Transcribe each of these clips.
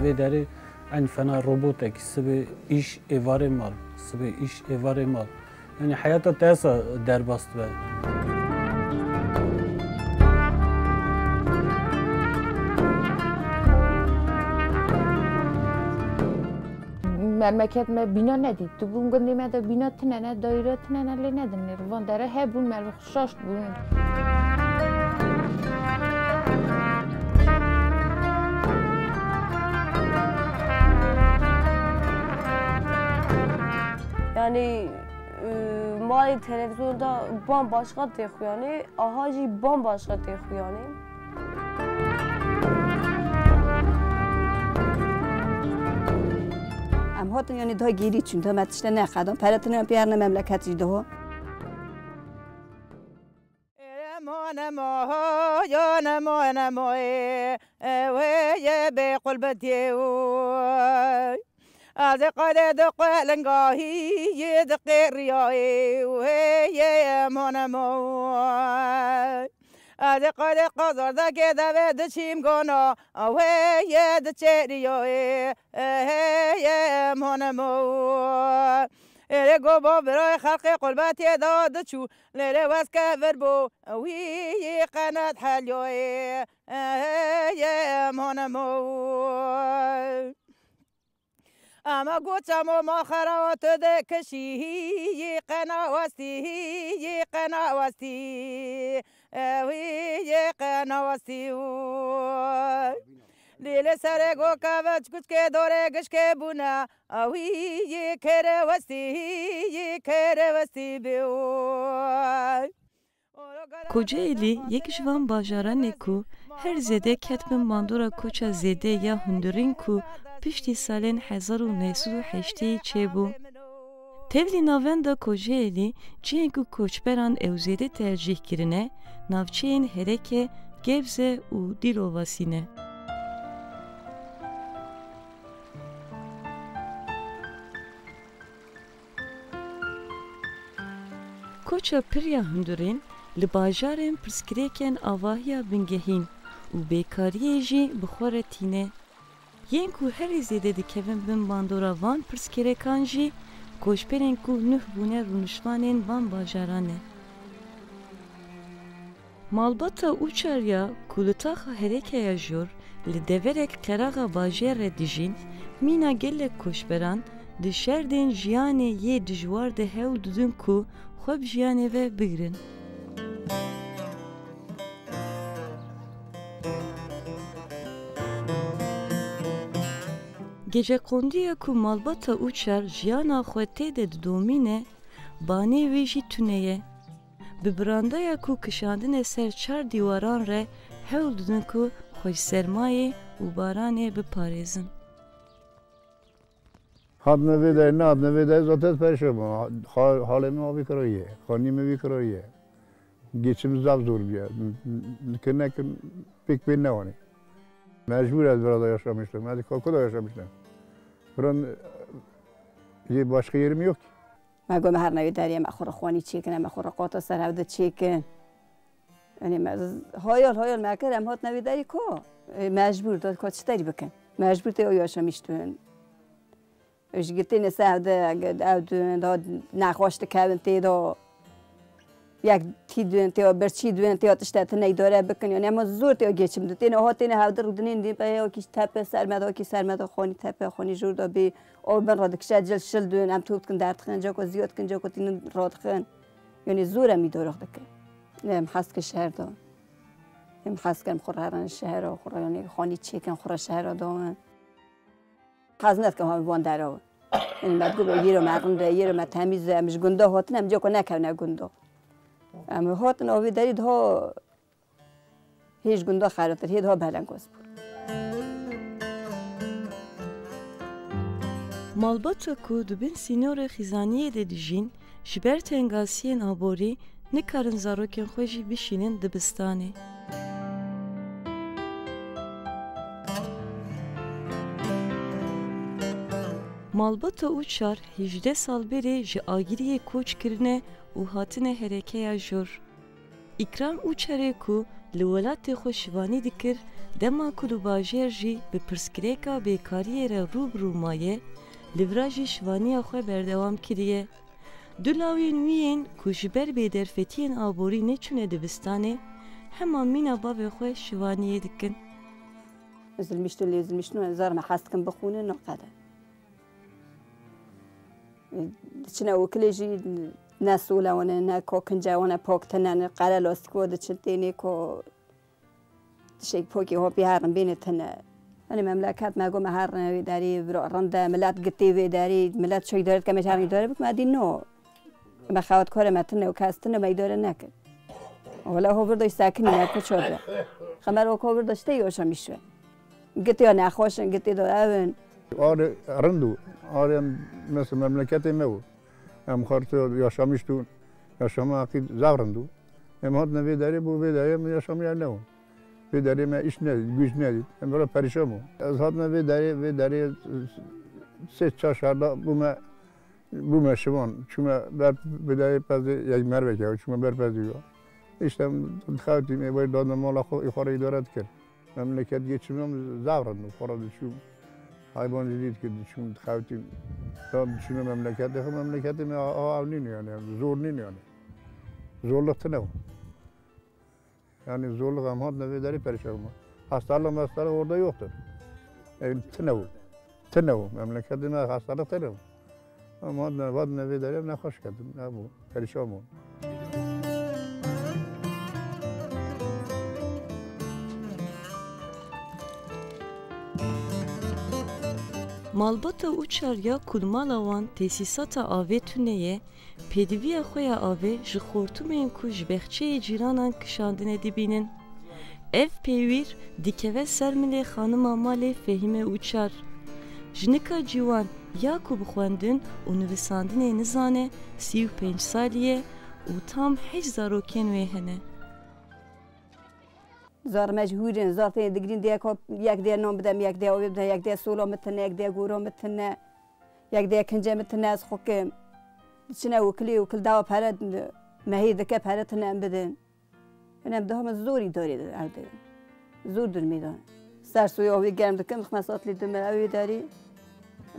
وی داری این فنا روبوته که سبی ایش ایواره مال سبی ایش ایواره مال یعنی حیات تاسا در باست به memleket me bina nedid. Tu bun gönde me de bina tnene daire tnene le nedin nirvan dere he bun mer şaşt bun. Yani mali televizyonda bambaşka texu yani ahacı bambaşka texu yani. ام هاتون یعنی دا گیری چون تا متشته نخدم پرتون هم پیرن مملکتی ده از قد دقلنگاهی یه دقیقی و هی مانمای از قد قزار دکه دوید چیم گنا و هی دچریای هی مانمای اره گو با برای خلق قلبت داد چو لره واسکه وربو وی قنات حلیوی هی مانمای اما گوچم و ما خراوات ده کشی قناوستی قناوستی وی قناوستی لیل سر گو کاوچ کچ که دوره گش که بونا وی کره وستی بیو Kocaeli یک جوان باجارانه کو هر زده کتب ماندورا کوچا زده یا هندورین کو پشتی سالین 1908 چه بو. تevli navenda Kocaeli جنگو کوچبران اوزیده ترجیح کرنه ناوچین هرکه گبزه و دیلوواسینه. کوچا پریا هندورین لباجارن پرسکریکن آواهیا بنگهین و بیکاریه جی بخوره تینه. ین کو هر زیده دکوین بین باندورا وان پرسکریکان جی کوشپرین کو نه بونه رونشوانین وان باجارانه. مالباتا اوچاریا کولتاخا هرکه یا جور لدورک قراغا باجر ردیجین مینا گله کوشپران دشردین جیانه یه دجوار ده هول دودن کو خوب جیانه و بگرن. Gece kondiya ku malbata uçar jiyana xwete de domine bane veji tuneye. Bi brandaya ku kışandine ser çar diwaran re hewl dudun ku xoş sermaye û baranê biparêzin. Hadne vede ne hadne vede zaten perşemma. Halimi abi kırıyor. Hanimi kırıyor. Geçim zor bir. Nekin pek bir ne var. Mecbur az burada yaşamıştım. Hadi kokuda yaşamıştım. Buranın başka yerim yok ki. ما گم هر نوی دریم اخور خوانی چی کنم اخور قاطع سر هفته چی کن یعنی هایال مکرم هات نوی دری کو مجبور داد که چی داری بکن مجبور تی آیاشا میشتون اش گیتی نسه هفته داد نخواشت کردن تی دا یک تی دوین تی برچی دوین تی آتشت نیداره بکن یعنی اما زور تی آگیچم دو تی نه هات نه هفته رو دنین دی پای آکی تپه سرمدا خانی تپه خانی جور دا بی او من راد کشد جل شل دوین هم توت کن درد خن جا کو زیاد کن جا کو تین راد خن یعنی زور می داره دکه نم حس که شهر دا نم حس کم خورهران شهر و خور یعنی خانی چی کن خور شهر دامن خزنت که هم وان درآ یعنی مدگو به یه رو مقن ده یه رو متمیز امش گنده هاتن هم جا کو نکنه گنده اما هاتن آوی دارید ها هیچ گنده خراتر هید ها بلنگاز بود Malbata ku dibin sînorê xîzaniyê de dijîn ji ber tengasiyên aborî nikarin zarokên xwe jî bişînin dibistanê. Malbata û çar 18 salberê ji agiriyê koç kirine û hatine herekeya jor. İkram û çarê ku لولات خو شوانی دکر دما کلو باجر جی به پرسکریکا بیکاری را روبرو مایه لیوراژی شوانی خو بردوام کریه. دولاوی نوین کشبر به درفتین آبوری نچونه دبستانه همان مینا باب خو شوانی دکن. زلمیشتو زار ما حست کن بخونه نقطه. چنه وکلیجی نسوله ونه نه کوکنجا ونه پاکتنه نه قرار لاستیکو دچتینی کو شیک پاکی ها بیارم بینه تنه. یعنی مملکت مگو مهر نوی داری رنده ملت گتی وی داری ملت چوی دارد که مشهری داره بک مدی نو. ما خواد کار متنه و کاستنه میداره نکن. ولی هو برداشت ساکنی نکن شده. خمر و کو برداشته یوشا میشه. گتی ها نخواشن گتی دارن. آره رندو آره مثل مملکت مو هم خارج yaşamıştı yaşama akıl zavrındı hem hat ne vedari bu vedari yaşamaya ne o vedari me iş ne güç ne hem böyle perişan mı az hat ne vedari ses çarşarda bu me şivan çünkü ber vedari pazı yak merve ya çünkü ber pazı ya işte xatim böyle dağda mala yukarı idare etker memleket geçimim zavrındı farada şu hayvancılık ki düşün xatim tam düşünme memleketi mi avnin yani zornin yani zorluk ne o yani zorluk ama ne vedari perişan mı hastalık orada yoktur ne o memleketime hastalık ne o ama ne vedari ne hoş geldin ne bu perişan mı Malbata uçar ya kulmalawan tesisata ave tuneye pediviya xoya ave ji xortumên ku ji bexçeyê cîranan kişandine dibînin. Ev pêwîr dikeve ser milê xanima malê Fehîme Uçar. Jinika ciwan ya ku bixwendin û nivîsandinê nizane 35 saliye û tam 8 zarokên wê hene. زار مجهورن زار تين دقرين ديك يك ديا نوم بدم يك ديا وبدم يك ديا سولو متنا يك ديا غورو متنا يك ديا كنجة متنا سخوكم شنا وكلي وكل دوا بهرد ما هي ذكاء بهردنا بدن أنا بدهم الزوري داري عودة زور در ميدان سر سوي أوي جرم دكم خمسات لي دم أوي داري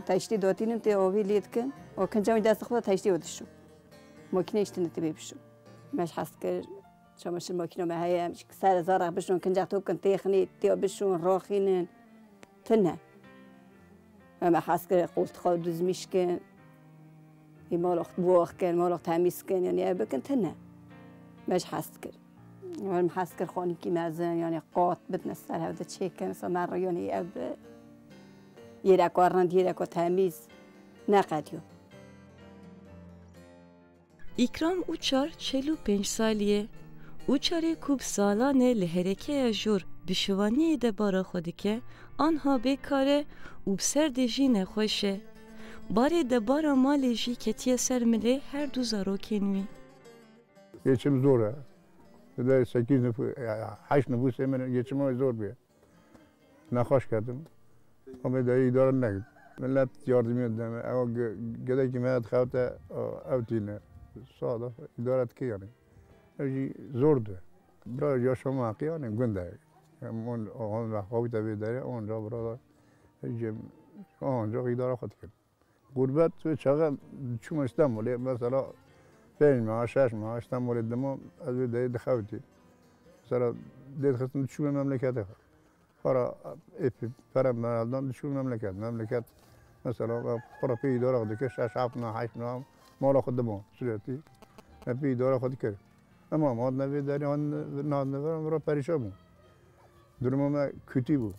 تايشتي دوتينم تي أوي ليدكن وكنجة من دست خدا تايشتي ودشو ماكينة يشتني تبي بشو مش حسكر شامش الماكينة ما هي مش سر زارق بشون كنجة توب كن تيخني تيو بشون راخينن تنها ما حسكر قلت خود زميشكن في مالوخت بوخكن مالوخت تاميسكن يعني أبكن تنها مش حسكر يعني محسكر خاني كي مازن يعني قات بدنا السر هذا تشيكن سمر يعني أب يرك ورند يرك تاميز نقديو İkram Uçar 45 saliye. Uçarê ku bi salane li herekeya jor bi şivaniyê de bara xwe dike, anha bêkare û bi serdê jî nexweş e. Barê de bara malê jî ketiye ser milê her du zarokên wî. Geçim zor ha. Bir de 8 nüfus, 8 nüfus hemen geçim zor bir. Nahoş geldim. Ama da idare ne? Millet yardım ediyor. Ama gede ki millet xavta avtine. Sağda idare etki yani. Zordu. Biraz yaşama hakkı yani günde. On vakit vedari onca burada onca idare etki. Gurbet ve çağa çünkü İstanbul'e mesela 5 maaş 6 maaş İstanbul'e demo az vedari dxavti. Sonra dedxatın çünkü memlekete. Para paramdan çünkü memleket mesela para pe idare edike 6 8 مالا خود ما سریعتی نبی داره خود کرد اما ما نبی داری آن نادنبرم را پریشان بود درم ما کتی بود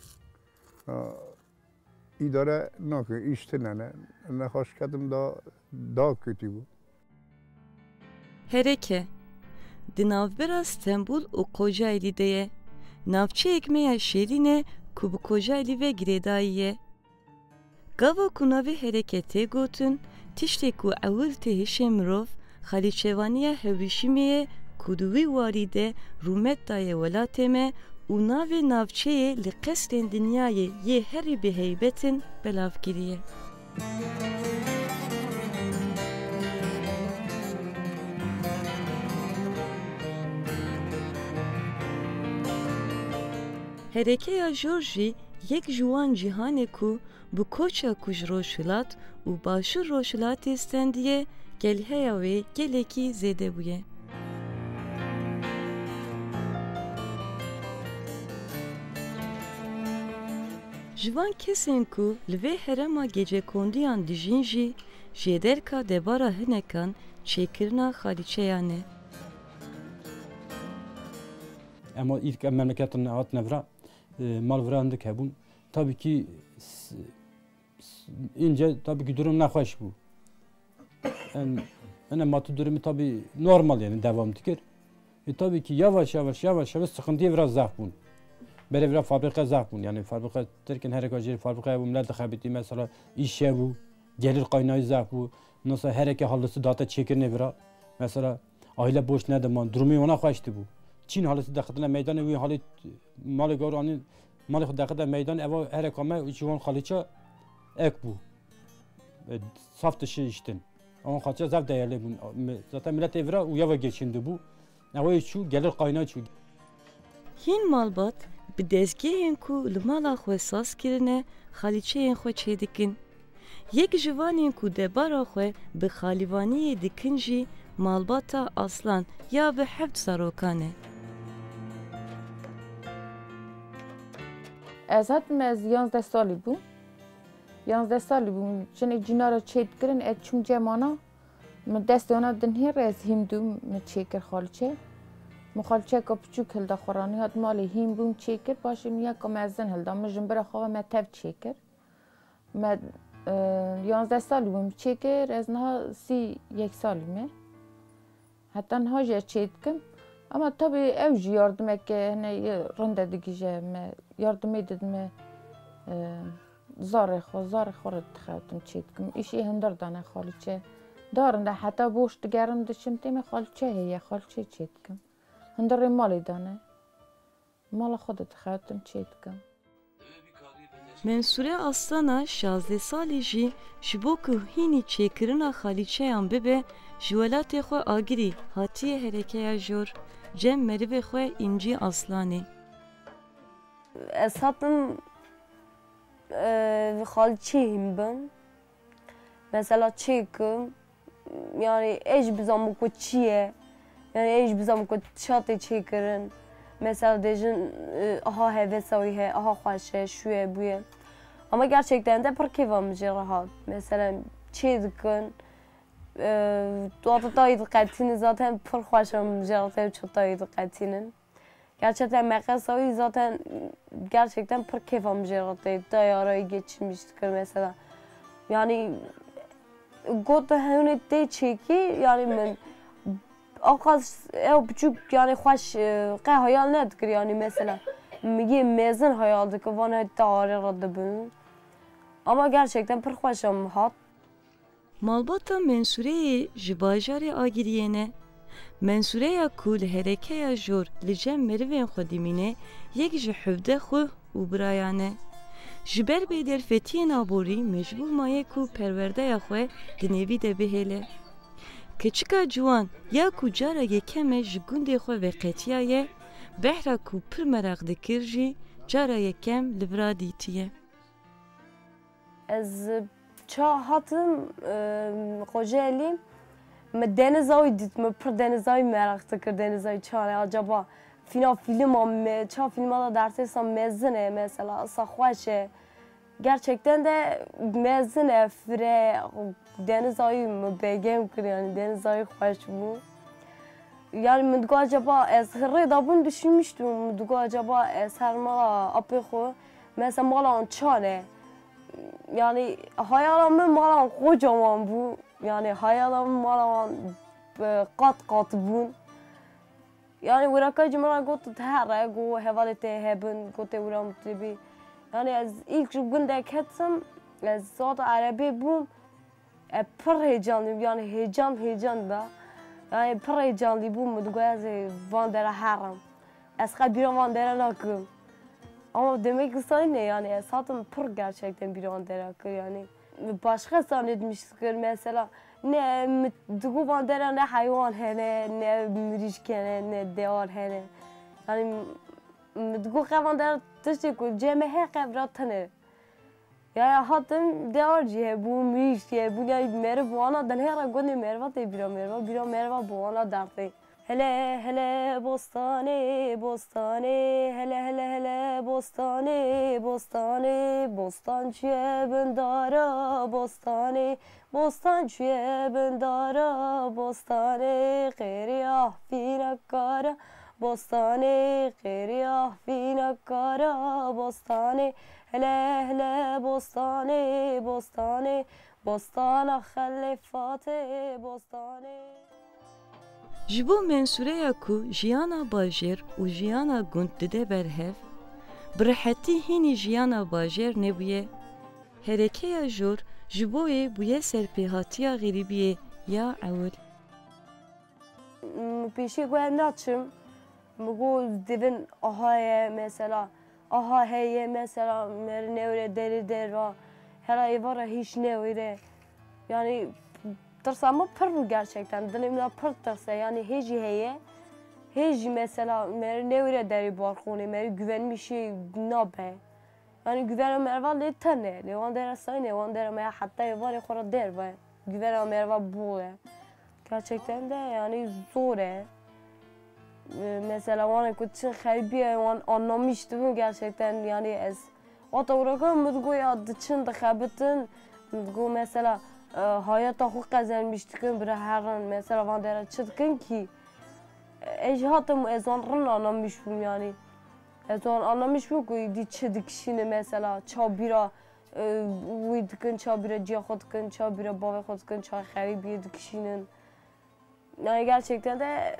idare نکه iştenene نخواش کردم دا کتی بود Hereke di navbera Stembul û Kocaeli de ye. Navçeyek meya şerîne ku bi Kocaeli ve girêdayî. Gava ku navê hereke tê gotin tiştê ku ewil tê hişê mirov xalîçevaniya hewrîşîmê ye ku di wî warî de rûmet daye welatê me û navê navçeyê li qesdên dinyayê yê herî bi heybetin belav kiriye. Herekeya Georgi yek juan cihane ku bu koça kuj roşilat u başur roşilat istendiye gelheya ve geleki zede buye. Jivan kesen ku lve herema gecekondiyan dijin jî jêderka debara hinekan çêkirina xalîçeyane. Ama ilk memleketin hat nevra malvrandık hebun. Tabii ki ince tabii ki durum nahoş bu. Yani matı durumu tabii normal yani devam dikir. Tabii ki yavaş yavaş sıkıntıya biraz zah bun. Böyle biraz fabrika zah bun. Yani fabrika derken her ekacı fabrikaya bu millet habiti mesela işe bu, gelir kaynağı zah bu. Nasıl her eki halısı dağıta çekir ne biraz. Mesela aile boş ne zaman durumu ona hoştu bu. Çin halısı dakikada meydanı ve halı malı goranı malı dakikada meydan eva her ekame çivan halıça ek bu. Saf dışı işten. Ama kaça zav değerli bu. Zaten millet evra uyava geçindi bu. Eva şu gelir kaynağı şu. Hin malbat bi dezgehên ku li mala xwe saz kirine xalîçeyên xwe çêdikin. Yek jivanên ku debara xwe bi xalîvaniyê dikin jî malbata aslan ya bi heft zarokan e. Ez hatim ez 11 salî bûm. 11 salî bûm. Jinê cînara çê dikirin ez çûm cemana. Min destê wana din hêr ez hîm dûm min çêkir xalîçe. Min xalîçeka piçûk hilda xweranî hat malê hîm bûm çêkir paşê min yeka mezin hilda. Min jin bira xwe me tev çêkir. Me 11 salî bûm çêkir ez niha 31 salî me. Heta niha jî ez çê dikim. Ama tabii ev jî yardımeke rinde digije me yardımê didin me zarê xwe dixebitim çê dikim. İşî hindir dane xalîçe. Darin de heta boş digerim diçim tê me xalîçe heye xalîçe çê dikim. Hindirê malê dane. Mala xwe de dixebitim çê dikim. Mensure Aslana 16 salî jî ji bo ku hînî çêkirina xalîçeyan bibe ji welatê xwe agirî hatiye herekeya jor cem merivê xwe İnci Aslanê. Ez hatim xalîçeyên bin. Mesela çêkim yani ej bizamu ku çi ye. Yani ej bizamu ku çatê çêkirin. Mesela dejin aha hevesa wî he, aha xweş e, şu ye, bu ye. Ama gerçekten de pir kêfa min jê rahat. Mesela çê dikin. Dayı dikkatini zaten pir xweş e min jê rahat ev çatayı dikkatinin. Gerçekten mekasayı zaten gerçekten pir kêfa min jê rahat dayı arayı geçirmiştik mesela. Yani got hûnê tê çêkî yani min Akas ev küçük yani hoş qe hayal nedikir yani mesela migi mezun hayal dikir vana tarih radibin ama gerçekten pir hoşam hat. Malbata Mensure'yi ji bajarê agiriyene Mensureya ku li herekeya jor li cem merivên xwe dimîne yek ji hevde xwe û birayane. Ji ber bêderfetiyên aborî mecbûr maye ku perwerdeya xwe di nevî de bihêle. Keçika ciwan ya ku cara yekeme ji gundê xwe veqetiyaye behra ku pir merak dikir jî cara yekem li vira dîtiye. Ez ça hatim Kocaeli me denizayı ditme pir denizayı merak dikir denizayı çare acaba film me ça filma da dersesam mezin e mesela saxweş e gerçekten de mezin e fire deniz ayı mı begem kır yani deniz ayı hoş mu? Yani müdüğü acaba ez hırrı da bunu düşünmüştüm müdüğü acaba ez her mala apıxu mesela malan çane yani hayalamın malan kocaman bu yani hayalamın malan kat bu yani uğrakacı malan gotu tehre go hevalete hebin gotu uğram tibi yani ez ilk günde ketsem ez zaten Arabi bu pir heyecanlıyım yani heyecan da yani pir heyecanlıyım bu müdüğü van dere heram eska bir van dere nakım ama demek ki ne yani esatım pir gerçekten bir van dere akır yani başka zannetmiştir mesela ne müdüğü van dere ne hayvan hene ne mürişkene ne devar hene yani müdüğü van dere تشتی کو جمع هر قبرات تنه یا هاتم دیارجیه بو میشیه بو یا مره بوانا دنیا را گونی مروا تی بیرا مروا بوانا درتی هله هله بستانه بستانه هله هله هله بستانه بستانه بستان چیه بندارا بستانه بستان چیه بندارا بستانه خیری آفینا کارا بستانه خیری آفینا کارا بستانه هله هله بستانه بستانه بستان خلفات بستانه Ji bo mensureya ku jiyana bajêr û jiyana gund dide berhev, bi rehetî hînî jiyana bajêr nebûye, herekeya jor ji bo wê bûye serpêhatiya xerîbiyê ya ewil. Pêşî ku em naçim, mi got divin ahayê mesela, aha heye mesela mer newre derî derva, hera êvara hiç newre. Yani tırsama pır bu gerçekten. Dilimde pır tırsa yani heci heye. Heci mesela mer newre derî barxonê mer güvenmişi nabe. Yani güvenem merva lê tene. Lêwan dere sayne, wan dere me hatta êvarê xwe ra derve. Güvenem merva bu ye. Gerçekten de yani zor e. Mesela wana ku çin xeribiye wan anlamıştım gerçekten yani ez. Ata urakan mudgo ya dıçın da xebitin. Mudgo mesela hayata xwe qezermiştikin bir heran mesela wan dere çıdkin ki. Ez hatım ez wan anlamışım yani. Ez wan anlamışım ku di çıdikşini mesela çabira wî dikin çabira ciya xwe dikin çabira bavê xwe dikin çay xeribiye dikişinin. Yani gerçekten de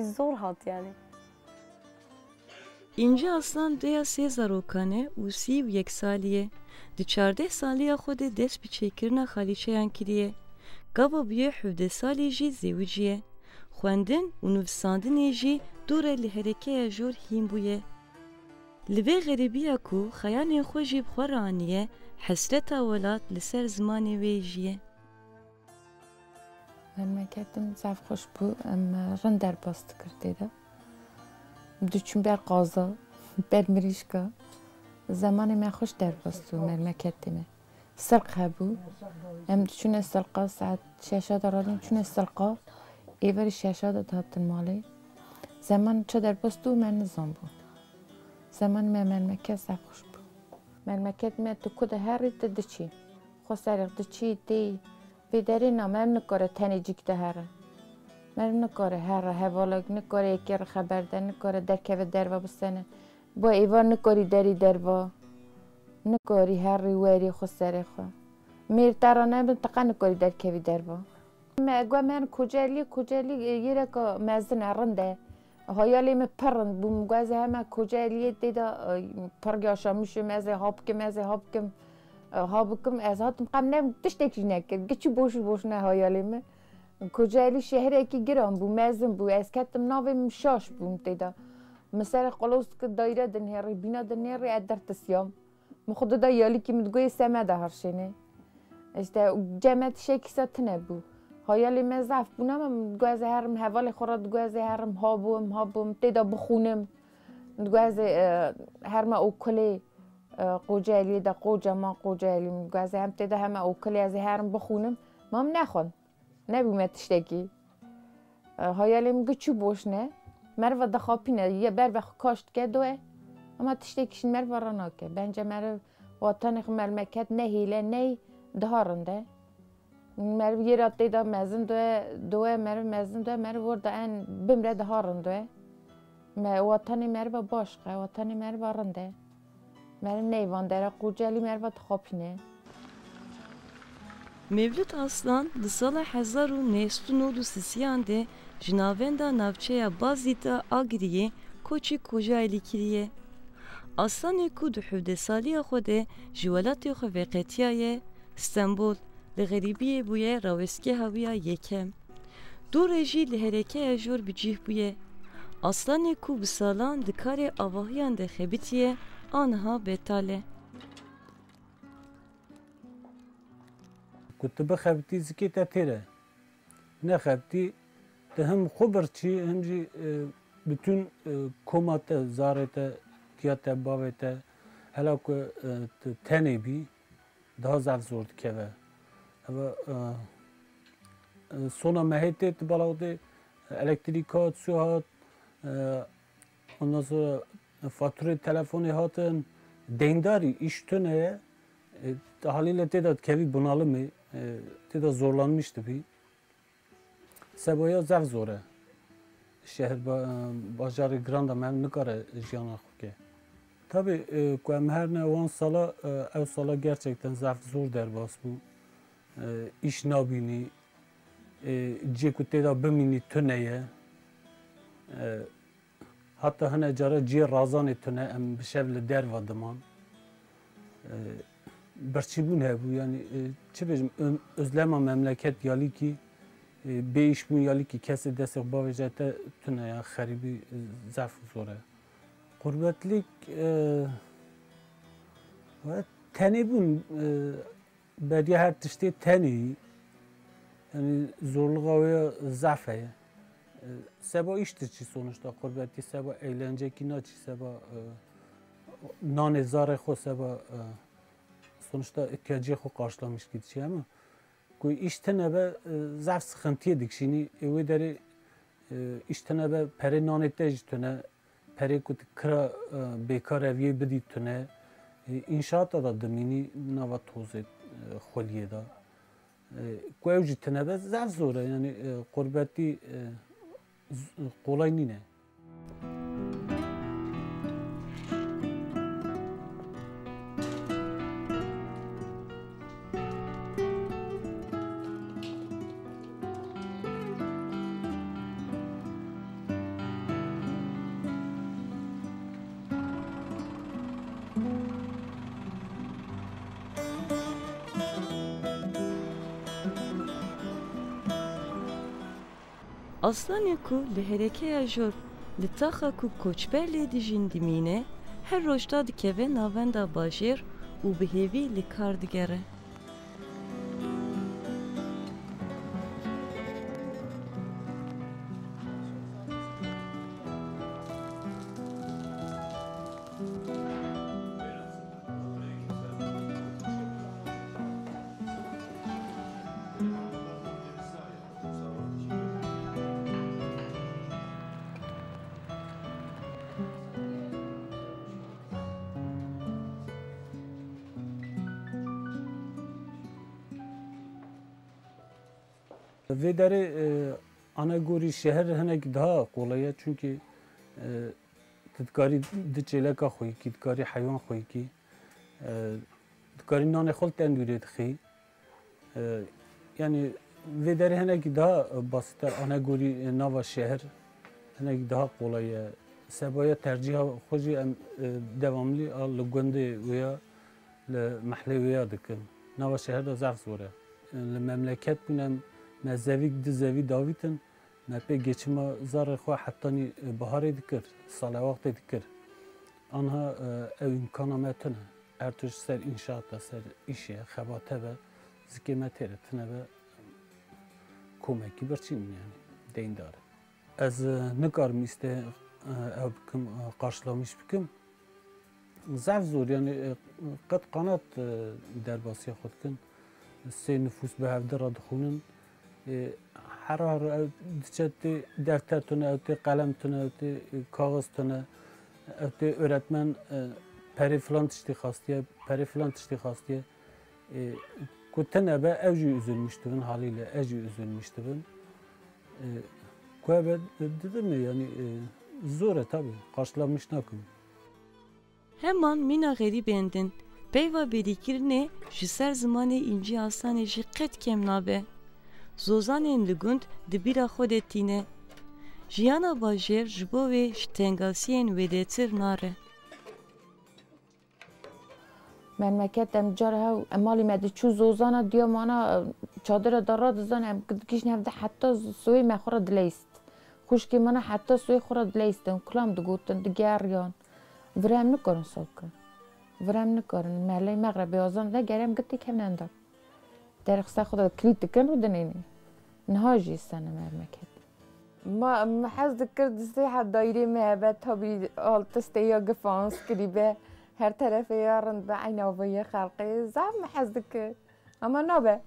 zor hat yani. İnce Aslan deya sê zarokane û sî û yek salî ye. Di 14 saliya xwe de dest bi çêkirina xalîçeyan kiriye. Gava bûye 17 salî jî zêwîc ye. Xwendin û nivîsandinê jî dûre li herekeya jor hîn bûye. Li vê xerîbiya ku xeyanên xwe jî bi xwe re anîye, hesreta welat li ser zimanê wê jî ye. Memleketim zevxoş bû, em rind derbas dikir de. Diçûn ber qaza, ber mirîşka. Zamanê me xweş derbas bû memleketê me. Sirq hebû. Em diçûne sirqa saet 6 da radin çûne sirqa. Êverî 6 da dihatin malê. Zaman çi derbas bû me nizanbû. Zamanê me memleket zevxoş bû. Memleket me tu ku de herî te diçî. Xwe serê diçî tê. Pêderê na me nikare tenêcik de here. Me nikare here hevalek nikare yekê re xeber de nikare derkeve derva bisene. Bu êvar nikarî derî derva. Nikarî herî werî xwe serê xwe. Mêrtera nebin teqe nikarî derkevî derva. Me gumen Kocaeli yereka mezin e rind e. Hayalê me pir rind bû min gwezê heme Kocaeliyê tê de pir yaşamışım ez ê habkim. Habikim ez hatim qem ne tiştekî nekir. Giçî boş ne hayalê me. Kocaeli şehrekî giran bû mezin bû. Ez ketim navê min şaş bûm tê de. Min serê qoloskî dayre dinêrî bîna dinêrî ez dertisiyam. Min xwe da yalîkî min digoyê seme de her şênê. İşte ceme tişekî se tune bû. Hayalê me zef bûn ama min digwezê herim hevalê xwe ra digwezê herim habûm tê de bixûnim. Digwezê herme okulê Kocaeli'de kocaman Kocaeli min digwezê hem tê de heme okulê ez ê herim bixûnim. Ma min nexwin. Nebûme tiştekî. Hayalê min giçû boş ne. Merve dixapîne ye ber ve kaş dike doye. Ama tiştekî şin merve ra nake. Bence merve watanê xwe memleket ne hîle ney diharin de. Merve yera tê de mezin doye merve mezin doye merve orada en bimre diharin doye. Watanê merve baş xe watanê merve rind e. Merve neyvan dere Kocaeli merve dixapîne. Mevlüt Aslan li sala 1933 de ji navenda navçeya Bazî de Agiriyê koçî Kocaelî kiriye. Aslanê ku di 17 saliya xwe de ji welatê xwe veqetiyaye, Stenbol li xerîbiyê bûye rawestgeha wî ya yekem. Dûrê jî li herekeya jor bi cih bûye. Aslanê ku bi salan di karê avahiyan de xebitiye, aniha betal e. Ku tu bixebitî zikê te tê re. Nexebitî te hem xwe birçî hem jî bütün koma te zarê te gotiya te bavê te hela ku tenê bî daha zev zor dikeve. Eva sona mehêtê ti balaxê elektrîk hat, su hat, ondan sonra faturê telefonê hatin, deyndarî iş tuneye haliyle têda kevî bunalımê, têda zorlanmıştı bî. Sebaya zev zor e. Şehir bajarê giran da me nikare jiyana xwe bike. Tabii ku em her ne wan sala ev sala gerçekten zev zor derbas bû. İş nabînî, cê ku têda bimînî tune ye. Hatta hine cara ciyê razanê tune em bi şev li derva diman. Birçîbûn hebû yani çi bêjim özlema memleket yalîkî bê îşbûn yalîkî kesê destê bavêje te tune ya xerîbî zev zor e. Qurbetlik tenêbûn beriya her tiştê tenî yani zorluğa wê zev heye. Seba iştir çi sonuçta qurbetî seba eğlencekî naçî seba nanê zarê xwe seba sonuçta ihtiyacê xwe karşılamış gidişi ama ku iş tune be zev sıxıntiye dikişînî wê derê iş tune be perê nanê te jî tune perê ku kira bêkar eviyê bidî tune înşaata da dimînî nava tozê xweliyê da ku ew jî tune be zev zor e yani qurbetî kolay nîne. Aslanê ku li herêkeya jor li taxa ku koçber lê dijîn dimîne, her rojda dikeve navenda bajêr û bi hêvî li kar digere. Vê derê anegorî şehir hinek daha kolay e çünkü dikarî di çêleka xwe yekî, dikarî heywan xwe yekî, dikarî nanê xwe li tendûrê dixî. Yani vê derê hinekî daha basîttir anegorî nava şehir hinekî daha kolay e. Sebaya tercîha xwe jî em devamlî li gundê wê ya li mehlê wê ya dikin. Nava şehir da zev zor e. Li memleket bûn em me zevî di zevî davîtin me pê geçima zarê xwe hetanî biharê dikir, salê wextê dikir. Anha ew îmkana me tune. Her tişt ser înşaata, ser îşê, xebate be zikê me têre tune be komekî birçîn yani deyndar e. Ez nikarim îstê ew bikim, qarşılamış bikim. Zev zor yani qet qanat derbasiya xwe dikin. Sê nüfus bi hevdira dixwînin. Her ev diçe tê defter tune, ew tê qelem tune, ew tê kaxiz tune, ew tê öğretmen perê filan tiştê xastiye, perê filan tiştê xastiye. Ku tune be ew jî üzülmüş dibin haliyle, ew jî üzülmüş dibin. Ku ev dedim yani zor e tabii, karşılanmış nakim. Heman mina gerîbên din, peyva bêdîkirinê ji ser zimanê İnci Aslanê jî qet kem nabe. Zozanên li gund di bîra xwe de tîne. Jiyana bajêr ji bo wê ji tengasiyên wêdêtir nare. Memleket em car hew em malê me diçû zozana diya mana çadira da radizan em dikîşin hevde heta soyê me xwe re dileyst. Xuşkê mana heta soyê xwe re dileystin, kulam digotin, digeriyan. Vir em nikarin saf kirin. Vir em nikarin. Mehleyê me re beyazan de gerem gitî kevnen da. Derê xisa xwe de kilît dikin û dinêne. Niha jî sene memleket. ما حز کرد سیحت دایره مهبت تابی آلتسته یا گفانس کریبه هر طرف یارن به عین آوای خلقی زم حز کرد اما نبه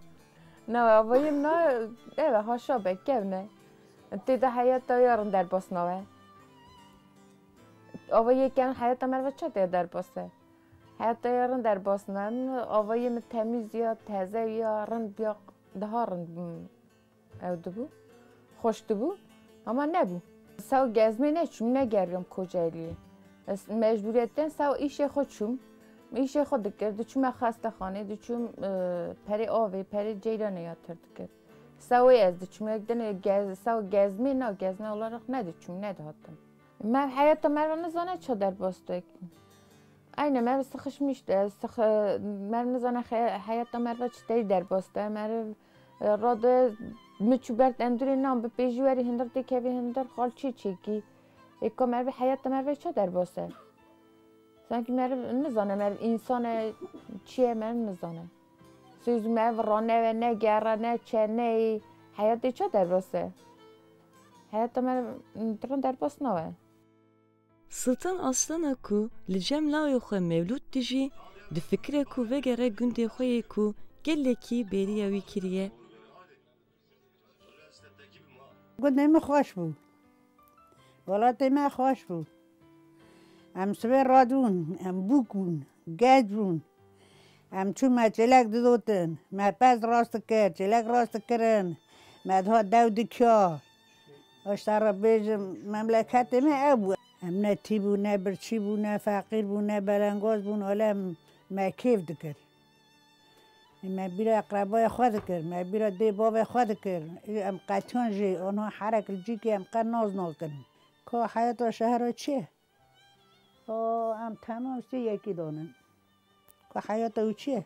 نه آوای نه ایوه هاشا بکر نه تیده حیات یارن در باس نوه آوای کن حیات مروه چه تیده در باسه حیات یارن در باس نه آوای تمیز یا تازه یارن بیا دهارن او دبو خوش دبو اما نبود. سو گزمه نشوم نگریم کجاییه. مجبوریتن سو ایش خودشم. ایش خود کرد. چون خسته خانه دچوم پری آوی پری جیرانه یاترد کرد. سوی از دچوم یکدن سو گزمه نه گزمه olarak ندچوم ندهاتم. من حیاتم مرا نزانه چه در باستک. aynı مرا سخش میشته. مرا نزانه حیاتم مرا چطوری در باسته. مرا راده مچوبرت اندوری نام به پیجوری هندر دیکوی هندر خال چی کی اکا مرد حیات مرد چه در باسه sanki مرد نزانه مرد انسان چیه مرد نزانه سوز مرد رانه و نه گره نه چه نه حیات چه در باسه حیات مرد درن در باس نوه Sultan Aslan ku li cem lawê xwe mevlûd dijî di fikre ku vegere gundê xwe yê ku gelekî bêriya wî kiriye. گفتم خوش بود ولات ما خوش بود ام سوی رادون ام بوکون گجون ام چون ما چلک دادن ما پس راست کرد چلک راست کردن ما ده داود کیا اشتر بیجم مملکت ما ابو ام نه تی بود نه برچی بود نه فقیر بود نه بلنگاز بود حالا ما کیف دکر ما بیرا اقربای خود کرد ما بیرا دی باب خود کرد ام قطعان جی آنها حرک جی که ام قد ناز کردن که حیات شهر چیه ام تمام سی یکی دانن که حیات او چیه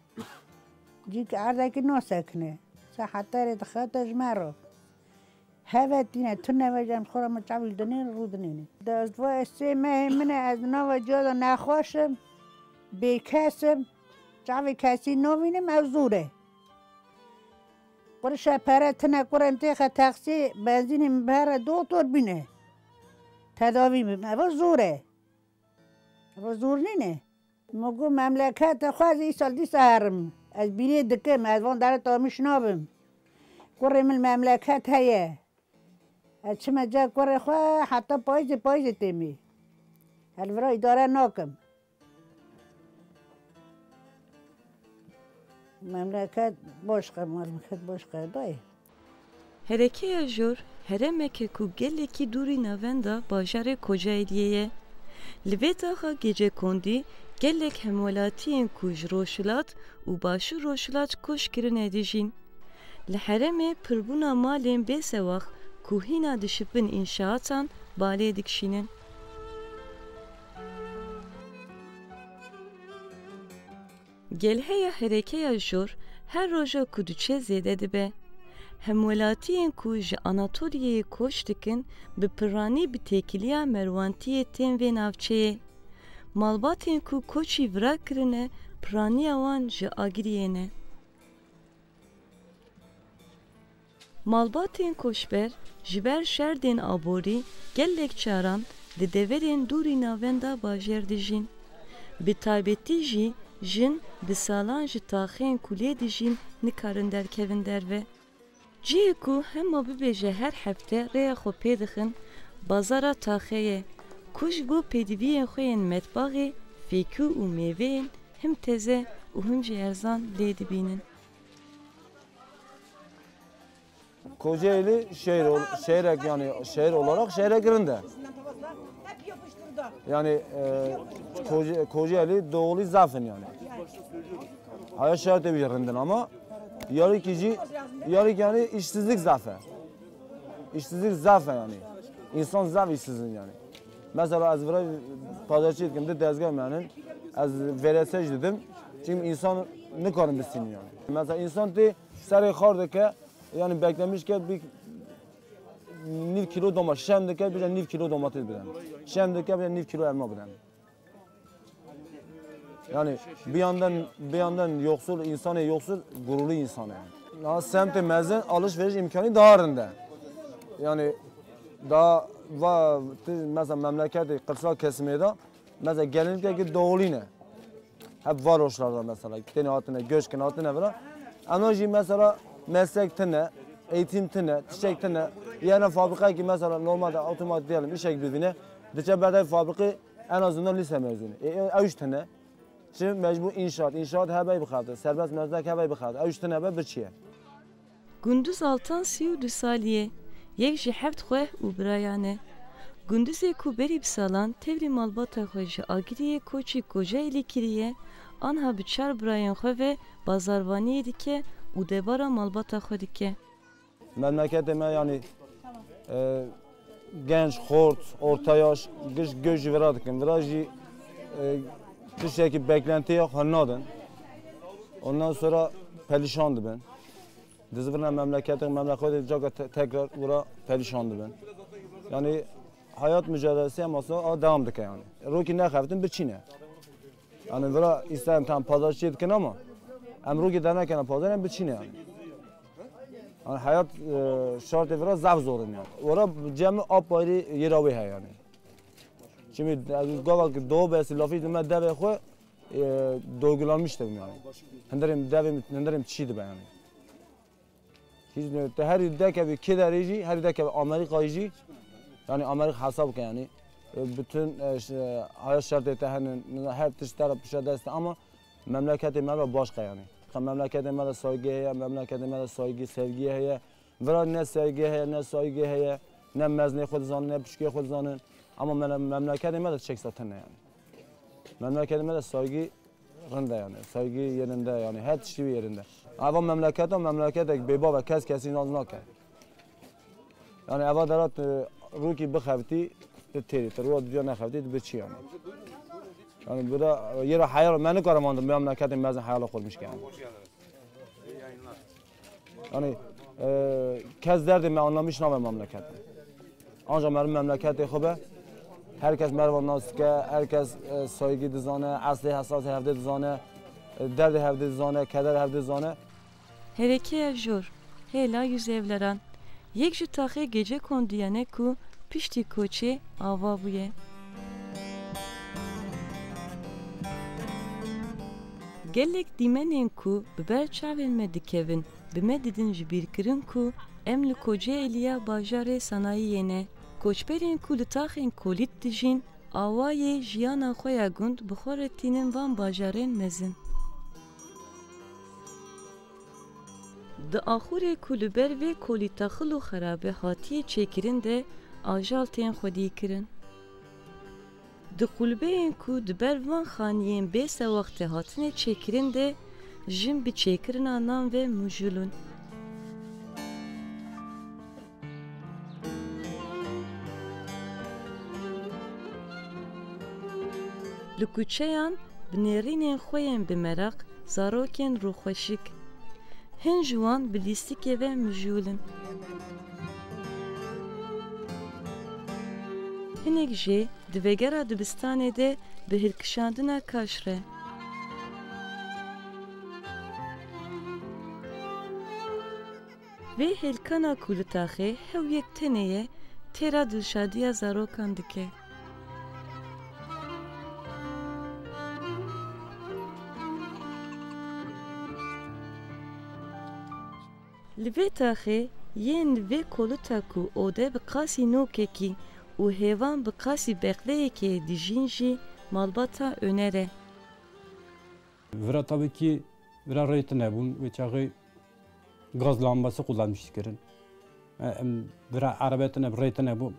جی که عرضه که ناسکنه حتی دخلتش مرا هوا دینه تو نوجم خورم چاویل دنین رو دنینه دازدوای سی منه از نو جادا نخواشم بیکسم چاوی کسی نوینم او زوره قرش پره تنه قرم تیخه تاکسی بنزینم بره دکتر بینه تداوی بیم او زوره او زور نینه مگو مملکت خواهد ای سال دی سهرم از بینه دکم از وان داره تامیش نابم قرم المملکت هیه از چه جا قره خواه حتی پایز تیمی الورا اداره ناکم مملکت باش دای Herekeya jor heremeke ku gelekî dûrî navenda bajarê Kocaeliye'ye li vê taxa gecekondî gelek hemwelatiyên ku ji Roşilat û Başûr Roşilat koş kirine dijîn. Li heremê pirbûna malên bêsewax ku hîna dişibin înşaatan balê dikişînin. Gelheya herekeya jor her roja ku diçe zêde dibe. Hemwelatiyên ku ji Anatoliyeyê koç dikin bi piranî bi têkiliya merwantiyê tên vê navçeyê. Malbatên ku koçî vira kirine piraniya wan ji agiriyê ne. Malbatên koçber ji ber şerdên aborî gelek çaran di deverên dûrî navenda bajêr dijîn. Bi taybetî jî jin di salan ji taxeyên ku lê dijîn nikarin derkevin derve. Cihê ku hema bibêje her hefte rêya xwe pê dixin bazara taxeyê ku ji bo pêdiviyên xwe yên metbaxê fêkû û mêveyên him teze û him jî erzan lê dibînin. Kocaeli şehir yani şehir olarak şehre girinde. Yani Kocaeli doğulu zafın yani. Hayat şehirde bir yerinden ama yarı yani işsizlik zafı. İşsizlik zafı yani. İnsan zaf işsizliği yani. Mesela az vura pazarcı etkinde dezgah yani az veresej dedim. Çünkü insan ne karın bilsin yani. Mesela insan de sarı khardeke yani beklemiş ki bir 9 kilo domates, şimdiki bir 9 kilo domates bilen. Şimdiki bir 9 kilo elma bilen. Yani bir yandan yoksul, insanı yoksul, gururlu insan yani. Semt-i mezen alışveriş imkanı daha arında. Yani daha va mesela memleketi kırsal kesimde mesela gelinlikte doğuluyne hep varoşlarda mesela tene hatine göçken hatine var ama mesela meslek tene eğitim tene çiçek tene yani fabrika ki mesela normalde otomatik diyelim işe gidiğine dışa bedel fabrika en azından lise mezunu üç tane şimdi mecbur inşaat hebe bıxadı serbest meslek hebe bıxadı üç tane hebe bir çiye Gündüz altan 32 saliye yek ji heft xwe û birayane Gündüzê ku berî salan tevlî malbata xwe ji agiriyê koçî Kocaelî kiriye anha bi çar birayên xwe ve bazarvaniyê dike û debara malbata xwe dike. Memleketime yani genç, xort, orta yaş, göç vera dikin. Biraz tişteki beklentiye xanadın. Ondan sonra perişandı ben. Dizvirne memleketi tekrar bura perişandı ben. Yani hayat mücadelesi ama devam dikin yani. Ruki ne xeftin bir Çin'e. Yani bura istedim tam pazarçı dikin ama Ruki denerken pazar hem bir Çin'e yani. Yani hayat şartı biraz zaf zorun yani. Orada cemi apayrı yeravi hay yani. Şimdi gavak doğu besi lafı dinle deve xwe doygulanmıştım yani. Henderim çiğdi ben yani. Hiç her deke bir kederici, her deke bir Amerikacı yani Amerika hesap yani. Bütün hayat şartı her tür taraf bir şey deste ama memleketime başka yani. Memleketime de saygı heye, memleketime de saygı, sevgi heye. Vira ne sevgi heye, ne saygı heye, ne mezne xwe zanın, ne pişki xwe zanın. Ama memleketime de çek zaten yani. Memleketime de saygı rında yani, saygı yerinde yani, her şey yerinde. Ama memlekete beba ve kesin az nakay. Yani eva derat ruki bixevti, teri, ruha dünya ne xevti, bir şey yani. Yani burada yere hayal, ben ne karamandım, memleketim bazen hayal kurmuş yani. Yani kez derdim ben anlamış ne memleketim. Ancak benim memleketim xube, herkes mervan nasike, herkes saygı dizane, asli hassas hevde dizane, derdi hevde dizane, keder hevde dizane. Hereke evjor, hela yüz evleran. Yek ji taxe gece kondiyane ku pişti koçe ava buye. Gelek dimenên ku bi ber çavên me dikevin, bi me didin ji bîrkirin ku em li Kocaeliya bajarê sanayiyê ne. Koçberên ku li taxên kolît dijîn, awayê jiyana xwe ya gund bi xwe re tînin van bajarên mezin. Di axurê ku li ber vê kolîtaxil û xerabe hatiye çêkirin de ajal tên xwedî kirin. Di kulbeyên ku di ber van xaniyên bê sewaxtê hatine çêkirin de jin bi çêkirina nan ve mujulun. Li kuçeyan bi nêrînên xwe yên bi meraq zarokên rûxweşik. Hin ji wan bi lîstikê ve mujulin. Hinek jê di vegera dibistanê de bi hilkişandina kaş re. Vê hêlkana ku li taxê hew yek tenê ye têra dilşadiya zarokan dike. Li vê taxê yên li vê kolita ku ode bi qasî nokekî û hêvan bi qasî bexleyekê dijîn jî malbata önere. Vira tabii ki vira reytin nebûn ve çağı gaz lambası kullanmış kirin. Vira arabetine reytin nebû.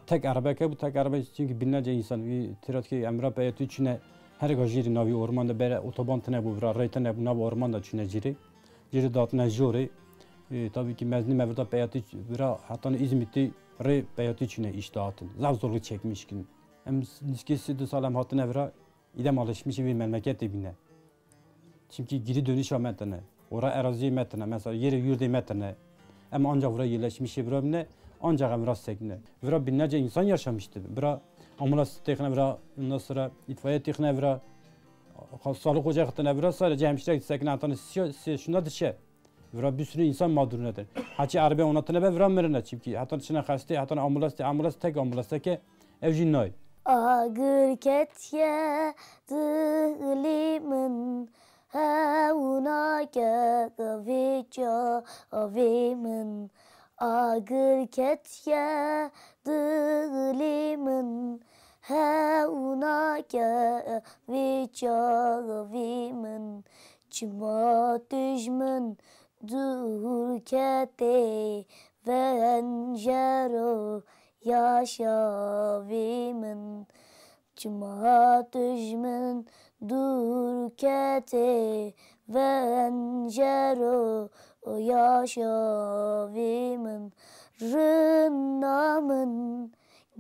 Tek arabeke bu tek arabe çünkü binlerce insan tirat ki emra peyatı içine her gajiri navi ormanda bere otoban tine bu vira reytin nebû navi ormanda içine jiri datına jori. Tabii ki mezni mevruda peyatı vira hatta İzmit'te re peyatı içine iş dağıtın. Zav zorluk çekmiş ki. Hem niskesi de salam hatına vira idem alışmış bir memleket dibine. Çünkü geri dönüş metne, ora arazi metne, mesela yeri yurdu metne. Ama ancak vira yerleşmiş vira ne, ancak vira sekne. Vira binlerce insan yaşamıştı. Vira ambulans tekne vira, ondan sonra itfaiye tekne vira, sağlık ocağı tekne vira sadece hemşire sekne atan şunda dışı. Vira bir sürü insan mağdur nedir? Haçi arabe onatına be vira mirine çünkü hatta çına hasta hatta ambulans tek ambulansta ki evcin nay. Agır ketiye dilimin Hevuna gevica avimin Agır ketiye dilimin Hevuna gevica avimin Cima düşmün dur kete Venjero yaşavimin Cuma düşmün dur kete Venjero yaşavimin Rınnamın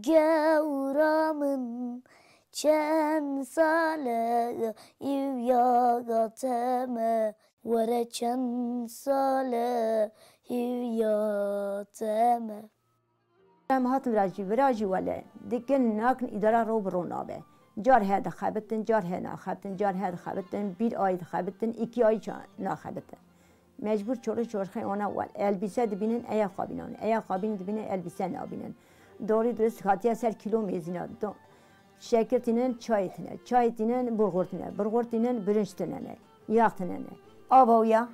gevramın Çen sale yivyagateme Vere çen sale yivyagateme هم هاتم راجی ولی دیگه ناکن اداره رو برون آبه جار هد خابتن جار هد نخابتن جار هد خابتن بیر آید خابتن اکی آید نخابتن مجبور چور خی آنها ول البسه دبینن ایا خابینان ایا خابین دبینن البسه نابینن دوری درست خاطی سر کیلو میزینه دو شکرتینن چایتینن برغورتینن برنجتینن یاختینن آباویا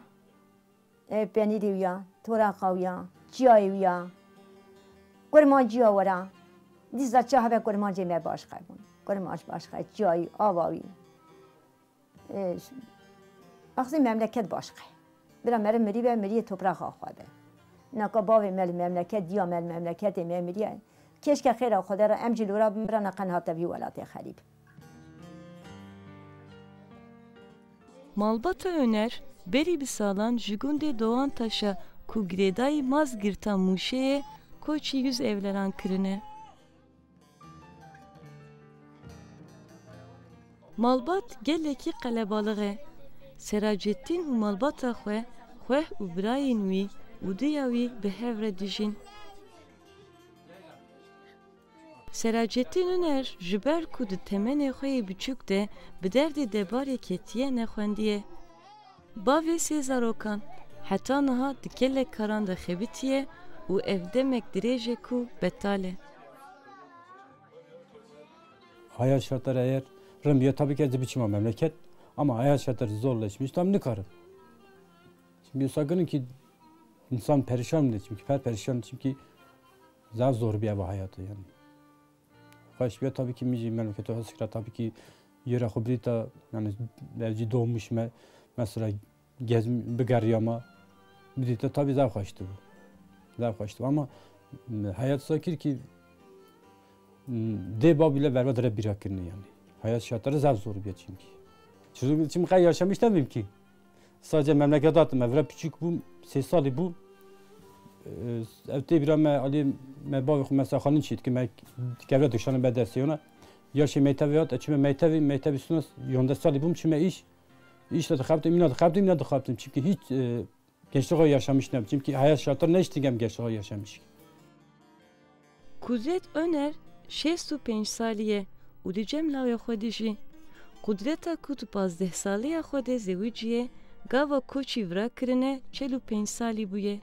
پنیریویا توراقاویا چایویا گرمانجی آورا دیزا چه به گرمانجی می باش خیبون گرمانج باش خیب جایی آواوی اخزی مملکت باش خیب برای مری به مری توپراخ آخواده نکا باوی مل مملکت دیا مل مملکت مریه کش که خیر آخواده را امجلورا برای نقن هاتوی ولات خریب Malbata Öner, beri bir sağlan Jügunde Doğan Taş'a Kugreday Mazgirta Muşe'ye Koçi yüz evlenen kırine. Malbat geleki kalabalığı. Seracettin u malbata xwe u birayên wî û diya wî bi hev re dijîn. Seracettin Öner ji ber ku di temenê xwe yê biçûk de bi derdê debarê ketiye nexwendiye. Bavê sê zarokan, heta niha di gelek karan de xebitiye û ev demek dirêje ku betal e. Hayat şartları eğer rımbiye tabii ki ez biçim memleket ama hayat şartları zorlaşmış tam ne karım. Şimdi sakının ki insan perişan mı çünkü perişan çünkü zar zor bir ev hayatı yani. Başka tabii ki memleketi hasıkra tabii ki yere kubrita yani evci doğmuş mesela begariyama bir de tabii zar kaçtı bu. Zar kaçtı ama hayat sakir ki deba bile berbat bir hakını yani. Hayat şartları zar zor bir çünkü. Çocuk için kay yaşamış demeyim ki. Sadece memlekete attım. Evre küçük bu 8 salı bu. Evde bir ama Ali mebavı mesela hanın çiğit ki mek gevre dışarı bedesyona. Yaşı meyteviyat açıme meytevi sunu yonda salı bu çime iş de kaptım minad kaptım çünkü hiç gençlik yaşamış nem çünkü hayat şartları ne istigem gençlik yaşamış. Kudret Öner 65 saliye û di cemla wê xwe de jî qudreta ku tu 15 saliya xwe de zêwîciye gava koçî vira kirine 45 salî bûye.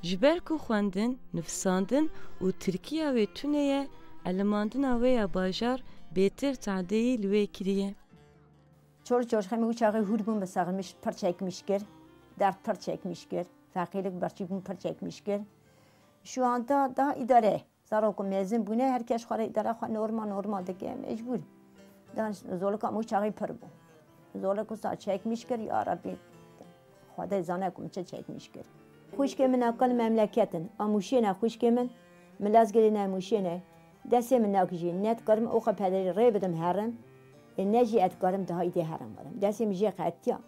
Ji ber ku xwendin, nivîsandin û Tirkiya wê tuneye elemandina wê ya bajar bêtir tehdeyî li wê kiriye. Çoluk xemi uçağı hûrbûn bi saxilmiş pir çekmiş kir, dert pir çekmiş kir, fakirlik berçîbûn pir çekmiş kir. Şu anda daha idare. Zarok mezun bune herkes xwara idare xwe normal dike mecbur. Dan zoluk am uçağı pir bû. Zoluk sa çekmiş kir ya Rabbi. Xwedê zane ku çe çekmiş kir. Xwişkê min aqil memleketin, amûşêne xwişkê min, milezgirîne amûşêne, destê min nakijî, net karim oxa pederî rê bidim herim, ne jî et karim daha îdê herim warim. Destê min jê qetiya.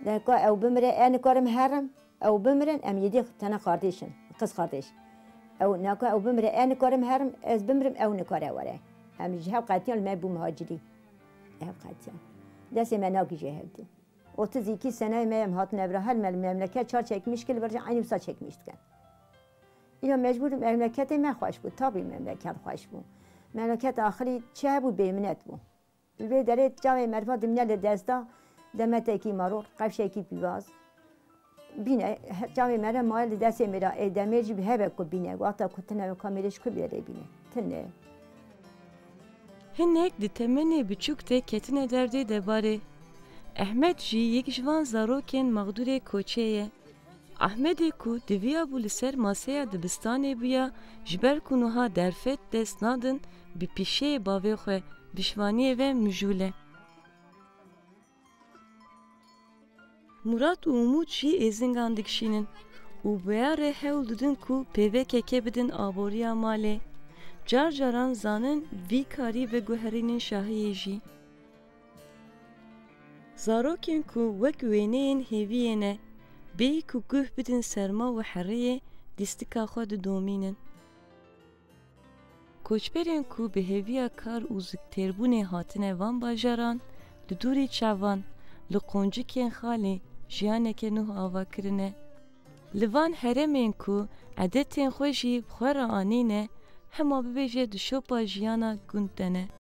Deka ew bimire en karim herim, ew bimirin em yedî tene kardeşin, kız kardeş. Ew neka ew bimire en karim herim, ez bimirim ew nikare were. Em jî hev qetiyan me bû muhacirî. Hev qetiyan. Destê me nakijî hevdî. 32 sene meyem hatın evre her memleket çar çekmiş ki böylece aynı usta çekmiştik. Ya mecbur memlekete me hoş bu tabii memleket hoş bu. Memleket ahiri çe bu beyminet bu. Ve dere cave merfa dimne le desta demet ki maror qavşe ki pivaz. bine cami mera mal dese mera edemeci bir hebe ko bine hatta kutuna kameraj ko bire bine tenne Hinek di temenê biçûk tê ketine derdê debarê. Ehmed jî yek ji van zarokên mağdurê koçê ye. Ahmedê ku diviya bû li ser maseya dibistanê bûya ji ber ku niha derfet dest nadin bi pîşeyê bavê xwe pişvaniyê ve mijûle. Murat û Umut jî êzingan dikişînin û buyarê hewl didin ku pêvekeke bidin aboriya malê. Car caran zanin vî karî ve guherînên şahiyê jî. Zarokên ku wek wêneyên hêviyê ne, bêyî ku guh bidin serma û heriyê dîstika xwe didomînin. Koçberên ku bi hêviya kar û ziktêrbûnê hatine van bajaran, li dûrî çavan, li qoncikên xalê jiyaneke nû avakirine. Li van heremên ku edetên xwe jî xwe re anîne, hema bibêje di şopa jiyana gund de ne.